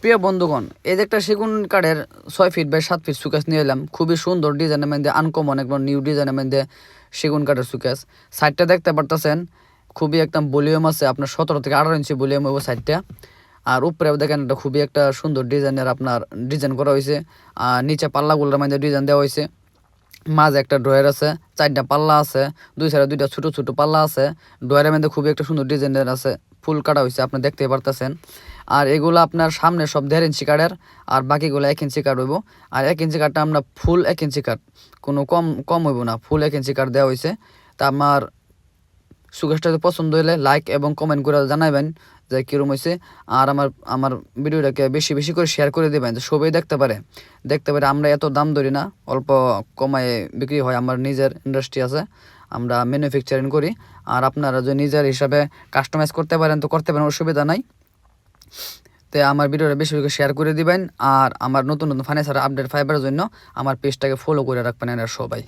প্রিয় বন্ধুগণ, এই যে একটা সেগুন কাঠের 6 ফিট বাই 7 ফিট সুকেস নিয়ে এলাম। খুবই সুন্দর ডিজাইনের মধ্যে, আনকমন একবার নিউ ডিজাইনের মধ্যে সেগুন কাঠের সুকেস। সাইডটা দেখতে পারতেছেন খুবই একটা ভলিউম আছে, আপনার 17 থেকে 18 ইঞ্চি ভলিউম হইব সাইডটা। আর উপরেও দেখেন এটা খুবই একটা সুন্দর ডিজাইনের আপনার ডিজাইন করা হয়েছে। আর নিচে পাল্লাগুলোর মধ্যে ডিজাইন দেওয়া হয়েছে। মাঝে একটা ড্রয়ার আছে, 4টা পাল্লা আছে, দুই সাইডে 2টা ছোট ছোট পাল্লা আছে। ড্রয়ারের মধ্যে খুবই একটা সুন্দর ডিজাইনের আছে, ফুল কাটা হয়েছে, আপনি দেখতে পারতেছেন। আর এগুলো আপনার সামনে সব 1.5 ইঞ্চি কাঠের, আর বাকিগুলো 1 ইঞ্চি কাঠ হইব। আর 1 ইঞ্চি কাঠটা আমরা ফুল 1 ইঞ্চি কাঠ, কোনো কম কম হইব না, ফুল 1 ইঞ্চি কাঠ দেওয়া হয়েছে। তা আমার সুকেশটা যদি পছন্দ হলে লাইক এবং কমেন্ট করে জানাবেন যে কীরকম হয়েছে। আর আমার আমার ভিডিওটাকে বেশি বেশি করে শেয়ার করে দেবেন, যে সবাই দেখতে পারে। আমরা এত দাম ধরি না, অল্প কমায় বিক্রি হয়। আমার নিজের ইন্ডাস্ট্রি আছে, আমরা ম্যানুফ্যাকচারিং করি। আর আপনারা যদি নিজের হিসাবে কাস্টমাইজ করতে পারেন তো করতে পারেন, অসুবিধা নাই। তো আমার ভিডিওটা বেশি বেশি শেয়ার করে দিবেন। আর আমার নতুন নতুন ফার্নিচার আপডেট পাইবার জন্য আমার পেজটাকে ফলো করে রাখবেন এরা সবাই।